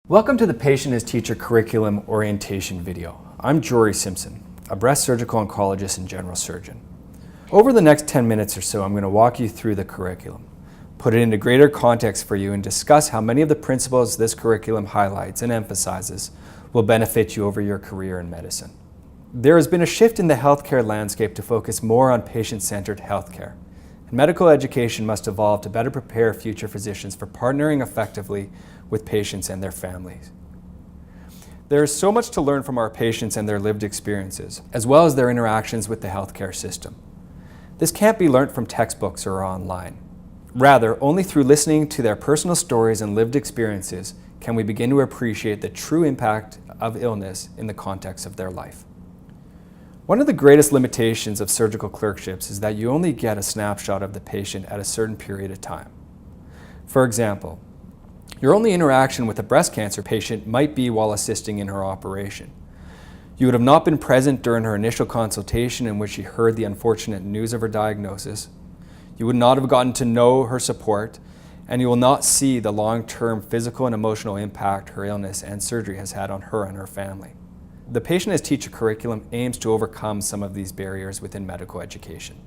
Welcome to the Patient as Teacher Curriculum Orientation video. I'm Jory Simpson, a breast surgical oncologist and general surgeon. Over the next 10 minutes or so, I'm going to walk you through the curriculum, put it into greater context for you, and discuss how many of the principles this curriculum highlights and emphasizes will benefit you over your career in medicine. There has been a shift in the healthcare landscape to focus more on patient-centered healthcare. And medical education must evolve to better prepare future physicians for partnering effectively with patients and their families. There is so much to learn from our patients and their lived experiences, as well as their interactions with the healthcare system. This can't be learned from textbooks or online. Rather, only through listening to their personal stories and lived experiences can we begin to appreciate the true impact of illness in the context of their life. One of the greatest limitations of surgical clerkships is that you only get a snapshot of the patient at a certain period of time. For example, your only interaction with a breast cancer patient might be while assisting in her operation. You would have not been present during her initial consultation in which she heard the unfortunate news of her diagnosis. You would not have gotten to know her support, and you will not see the long-term physical and emotional impact her illness and surgery has had on her and her family. The Patient as Teacher curriculum aims to overcome some of these barriers within medical education.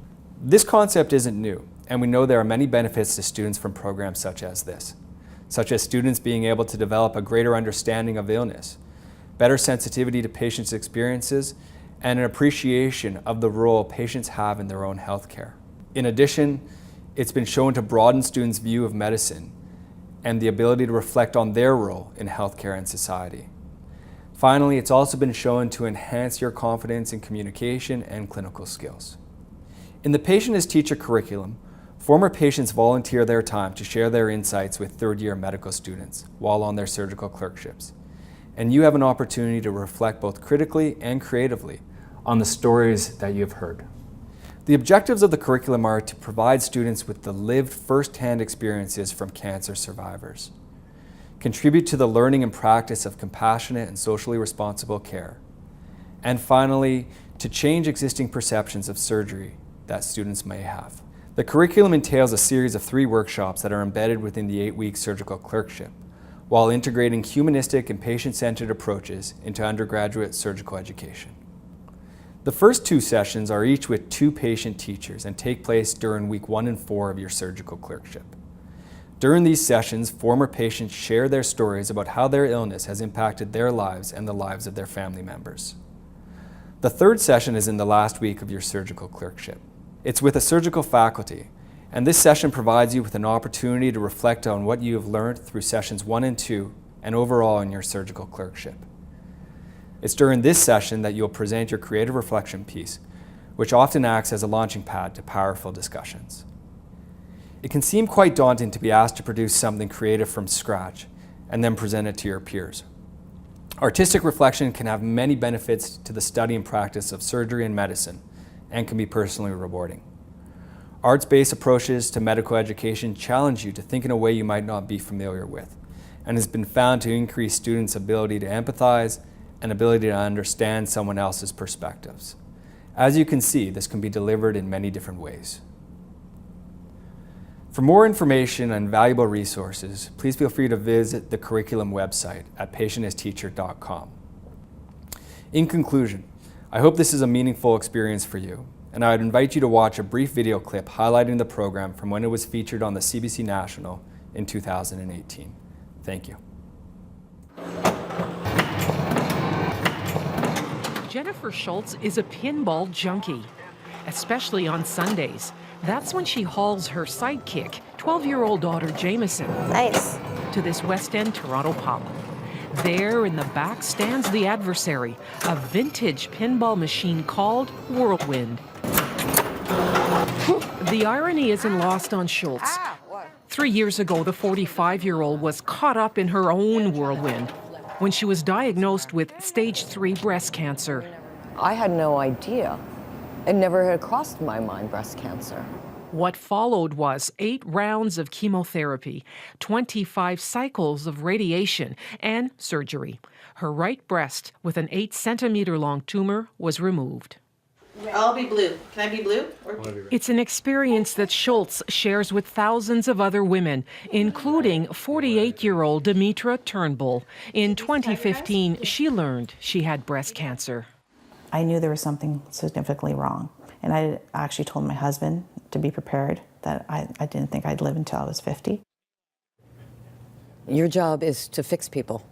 This concept isn't new, and we know there are many benefits to students from programs such as this, such as students being able to develop a greater understanding of illness, better sensitivity to patients' experiences, and an appreciation of the role patients have in their own health care. In addition, it's been shown to broaden students' view of medicine and the ability to reflect on their role in healthcare and society. Finally, it's also been shown to enhance your confidence in communication and clinical skills. In the Patient as Teacher curriculum, former patients volunteer their time to share their insights with third-year medical students while on their surgical clerkships. And you have an opportunity to reflect both critically and creatively on the stories that you've heard. The objectives of the curriculum are to provide students with the lived first-hand experiences from cancer survivors, contribute to the learning and practice of compassionate and socially responsible care, and finally, to change existing perceptions of surgery that students may have. The curriculum entails a series of 3 workshops that are embedded within the 8-week surgical clerkship, while integrating humanistic and patient-centered approaches into undergraduate surgical education. The first 2 sessions are each with 2 patient teachers and take place during week 1 and 4 of your surgical clerkship. During these sessions, former patients share their stories about how their illness has impacted their lives and the lives of their family members. The 3rd session is in the last week of your surgical clerkship. It's with a surgical faculty, and this session provides you with an opportunity to reflect on what you have learned through sessions 1 and 2 and overall in your surgical clerkship. It's during this session that you'll present your creative reflection piece, which often acts as a launching pad to powerful discussions. It can seem quite daunting to be asked to produce something creative from scratch and then present it to your peers. Artistic reflection can have many benefits to the study and practice of surgery and medicine and can be personally rewarding. Arts-based approaches to medical education challenge you to think in a way you might not be familiar with, and has been found to increase students' ability to empathize and ability to understand someone else's perspectives. As you can see, this can be delivered in many different ways. For more information and valuable resources, please feel free to visit the curriculum website at patientasteacher.com. In conclusion, I hope this is a meaningful experience for you, and I would invite you to watch a brief video clip highlighting the program from when it was featured on the CBC National in 2018. Thank you. Jennifer Schultz is a pinball junkie, especially on Sundays. That's when she hauls her sidekick, 12-year-old daughter Jameson, Nice. to this West End Toronto pub. There in the back stands the adversary, a vintage pinball machine called Whirlwind. The irony isn't lost on Schultz. 3 years ago, the 45-year-old was caught up in her own whirlwind when she was diagnosed with stage 3 breast cancer. I had no idea. It never had crossed my mind, breast cancer. What followed was 8 rounds of chemotherapy, 25 cycles of radiation, and surgery. Her right breast, with an 8-centimeter long tumor, was removed. I'll be blue. Can I be blue? It's an experience that Schultz shares with thousands of other women, including 48-year-old Demetra Turnbull. In 2015, she learned she had breast cancer. I knew there was something significantly wrong. And I actually told my husband to be prepared, that I didn't think I'd live until I was 50. Your job is to fix people.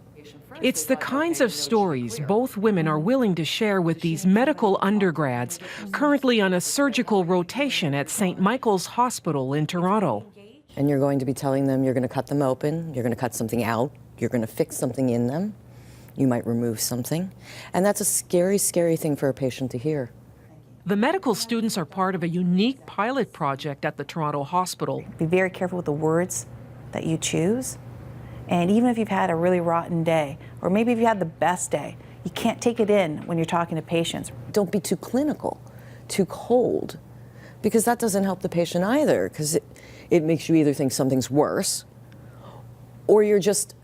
It's the kinds of stories both women are willing to share with these medical undergrads currently on a surgical rotation at St. Michael's Hospital in Toronto. And you're going to be telling them you're going to cut them open, you're going to cut something out, you're going to fix something in them, you might remove something. And that's a scary, scary thing for a patient to hear. The medical students are part of a unique pilot project at the Toronto Hospital. Be very careful with the words that you choose. And even if you've had a really rotten day, or maybe if you had the best day, you can't take it in when you're talking to patients. Don't be too clinical, too cold, because that doesn't help the patient either, because it makes you either think something's worse, or you're just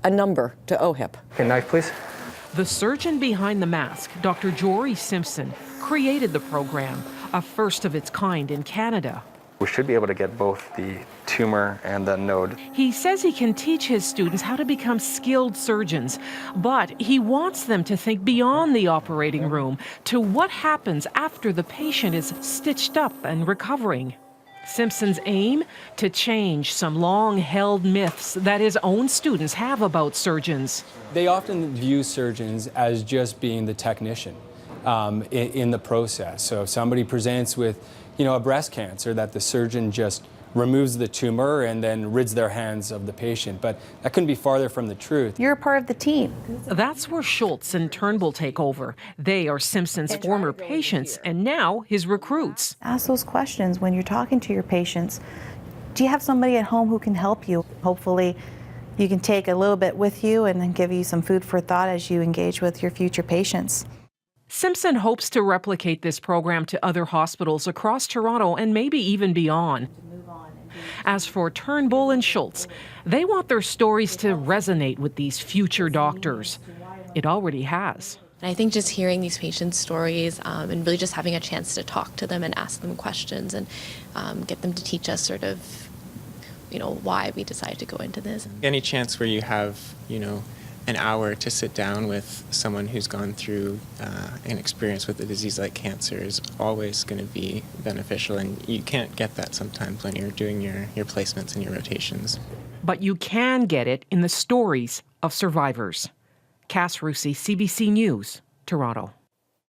a number to OHIP. Okay, knife, please. The surgeon behind the mask, Dr. Jory Simpson, created the program, a first of its kind in Canada. We should be able to get both the tumor and the node. He says he can teach his students how to become skilled surgeons, but he wants them to think beyond the operating room to what happens after the patient is stitched up and recovering. Simpson's aim? To change some long-held myths that his own students have about surgeons. They often view surgeons as just being the technician in the process. So if somebody presents with, a breast cancer, that the surgeon just removes the tumor and then rids their hands of the patient. But that couldn't be farther from the truth. You're a part of the team. That's where Schultz and Turnbull take over. They are Simpson's former patients and now his recruits. Ask those questions when you're talking to your patients. Do you have somebody at home who can help you? Hopefully, you can take a little bit with you and then give you some food for thought as you engage with your future patients. Simpson hopes to replicate this program to other hospitals across Toronto and maybe even beyond. As for Turnbull and Schultz, they want their stories to resonate with these future doctors. It already has. And I think just hearing these patients' stories and really just having a chance to talk to them and ask them questions and get them to teach us sort of, why we decided to go into this. Any chance where you have, an hour to sit down with someone who's gone through an experience with a disease like cancer is always going to be beneficial, and you can't get that sometimes when you're doing your placements and your rotations. But you can get it in the stories of survivors. Cass Rusi, CBC News, Toronto.